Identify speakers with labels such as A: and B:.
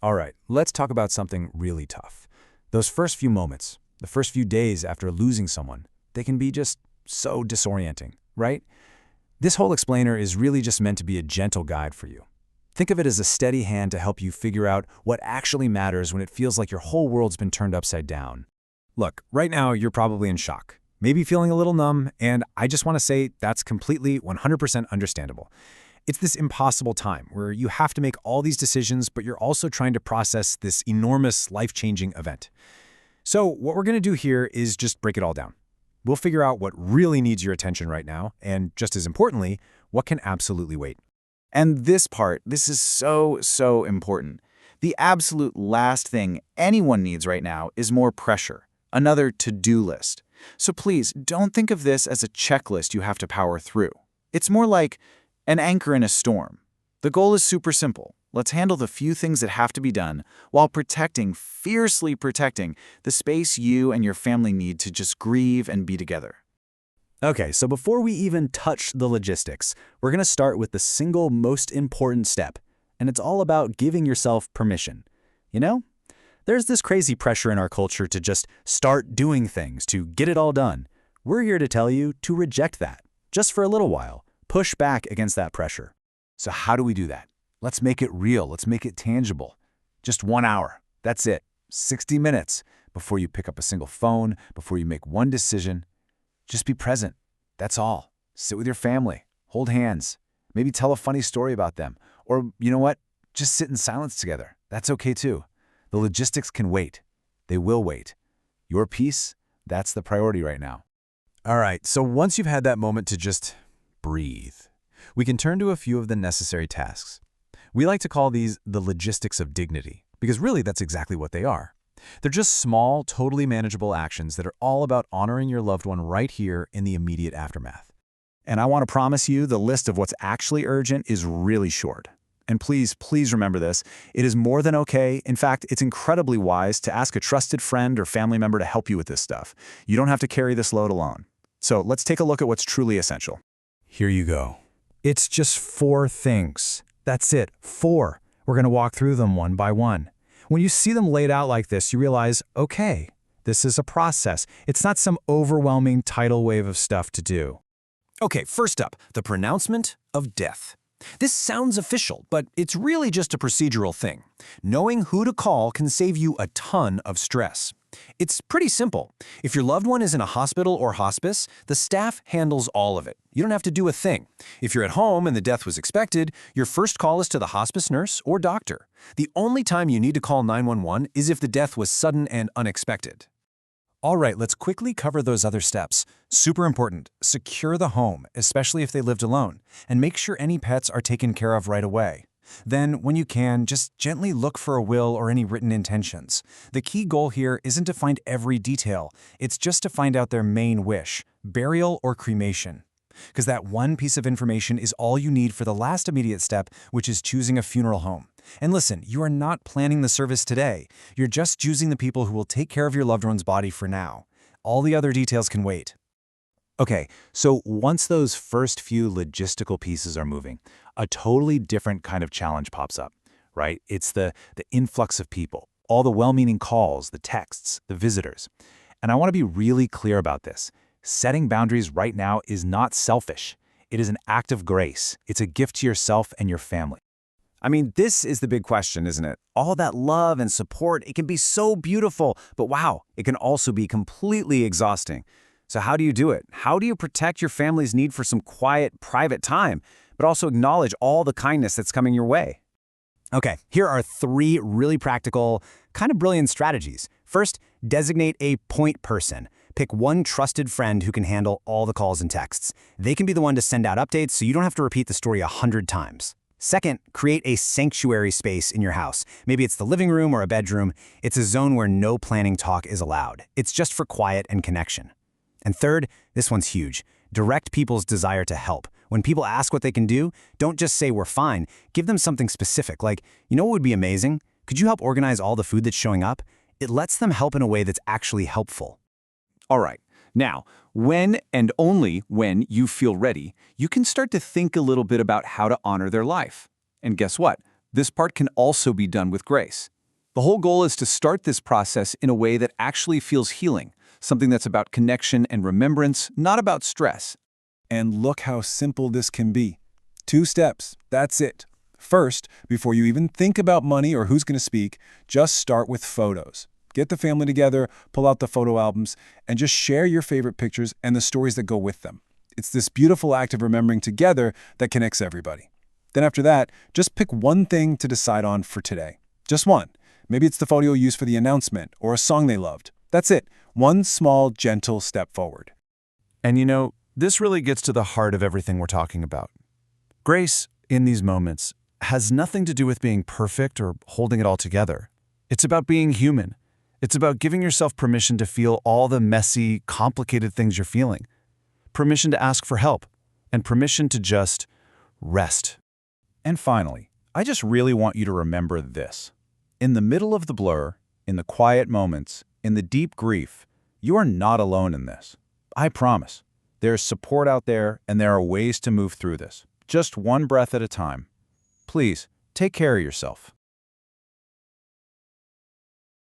A: All right, let's talk about something really tough. Those first few moments, the first few days after losing someone, they can be just so disorienting, right? This whole explainer is really just meant to be a gentle guide for you. Think of it as a steady hand to help you figure out what actually matters when it feels like your whole world's been turned upside down. Look, right now you're probably in shock, maybe feeling a little numb, and I just want to say that's completely 100% understandable. It's this impossible time where you have to make all these decisions, but you're also trying to process this enormous life-changing event. So what we're going to do here is just break it all down. We'll figure out what really needs your attention right now, and just as importantly, what can absolutely wait.
B: And this is so important. The absolute last thing anyone needs right now is more pressure, another to-do list. So please, don't think of this as a checklist you have to power through. It's more like an anchor in a storm. The goal is super simple. Let's handle the few things that have to be done while fiercely protecting, the space you and your family need to just grieve and be together.
A: Okay, so before we even touch the logistics, we're going to start with the single most important step, and it's all about giving yourself permission. You know, there's this crazy pressure in our culture to just start doing things, to get it all done. We're here to tell you to reject that, just for a little while. Push back against that pressure.
C: So how do we do that? Let's make it real. Let's make it tangible. Just 1 hour. That's it. 60 minutes before you pick up a single phone, before you make one decision. Just be present. That's all. Sit with your family. Hold hands. Maybe tell a funny story about them. Or, you know what? Just sit in silence together. That's okay too. The logistics can wait. They will wait. Your peace, that's the priority right now.
A: All right, so once you've had that moment to just breathe, we can turn to a few of the necessary tasks. We like to call these the logistics of dignity, because really that's exactly what they are. They're just small, totally manageable actions that are all about honoring your loved one right here in the immediate aftermath.
B: And I want to promise you the list of what's actually urgent is really short. And please remember this. It is more than okay. In fact, it's incredibly wise to ask a trusted friend or family member to help you with this stuff. You don't have to carry this load alone. So let's take a look at what's truly essential.
A: Here you go. It's just 4 things. That's it, 4. We're going to walk through them one by one. When you see them laid out like this, you realize, okay, this is a process. It's not some overwhelming tidal wave of stuff to do.
D: Okay, first up, the pronouncement of death. This sounds official, but it's really just a procedural thing. Knowing who to call can save you a ton of stress. It's pretty simple. If your loved one is in a hospital or hospice, the staff handles all of it. You don't have to do a thing. If you're at home and the death was expected, your first call is to the hospice nurse or doctor. The only time you need to call 911 is if the death was sudden and unexpected.
A: All right, let's quickly cover those other steps. Super important. Secure the home, especially if they lived alone, and make sure any pets are taken care of right away. Then, when you can, just gently look for a will or any written intentions. The key goal here isn't to find every detail. It's just to find out their main wish, burial or cremation. Because that one piece of information is all you need for the last immediate step, which is choosing a funeral home. And listen, you are not planning the service today. You're just choosing the people who will take care of your loved one's body for now. All the other details can wait.
C: Okay, so once those first few logistical pieces are moving, a totally different kind of challenge pops up, right? It's the influx of people, all the well-meaning calls, the texts, the visitors. And I want to be really clear about this. Setting boundaries right now is not selfish. It is an act of grace. It's a gift to yourself and your family.
B: I mean, this is the big question, isn't it? All that love and support, it can be so beautiful, but wow, it can also be completely exhausting. So how do you do it? How do you protect your family's need for some quiet, private time, but also acknowledge all the kindness that's coming your way?
D: Okay, here are 3 really practical, kind of brilliant strategies. First, designate a point person. Pick one trusted friend who can handle all the calls and texts. They can be the one to send out updates so you don't have to repeat the story 100 times. Second, create a sanctuary space in your house. Maybe it's the living room or a bedroom. It's a zone where no planning talk is allowed. It's just for quiet and connection. And third, this one's huge. Direct people's desire to help. When people ask what they can do, don't just say we're fine. Give them something specific, like, you know what would be amazing? Could you help organize all the food that's showing up? It lets them help in a way that's actually helpful.
E: All right. Now, when and only when you feel ready, you can start to think a little bit about how to honor their life. And guess what? this part can also be done with grace. The whole goal is to start this process in a way that actually feels healing, something that's about connection and remembrance, not about stress.
A: And look how simple this can be. 2 steps, that's it. First, before you even think about money or who's going to speak, just start with photos. Get the family together, pull out the photo albums, and just share your favorite pictures and the stories that go with them. It's this beautiful act of remembering together that connects everybody. Then after that, just pick one thing to decide on for today. Just one. Maybe it's the photo you'll use for the announcement or a song they loved. That's it. One small, gentle step forward.
C: And you know, this really gets to the heart of everything we're talking about. Grace, in these moments, has nothing to do with being perfect or holding it all together. It's about being human. It's about giving yourself permission to feel all the messy, complicated things you're feeling. Permission to ask for help, and permission to just rest.
B: And finally, I just really want you to remember this. In the middle of the blur, in the quiet moments, in the deep grief, you are not alone in this. I promise. There's support out there, and there are ways to move through this. Just one breath at a time. Please, take care of yourself.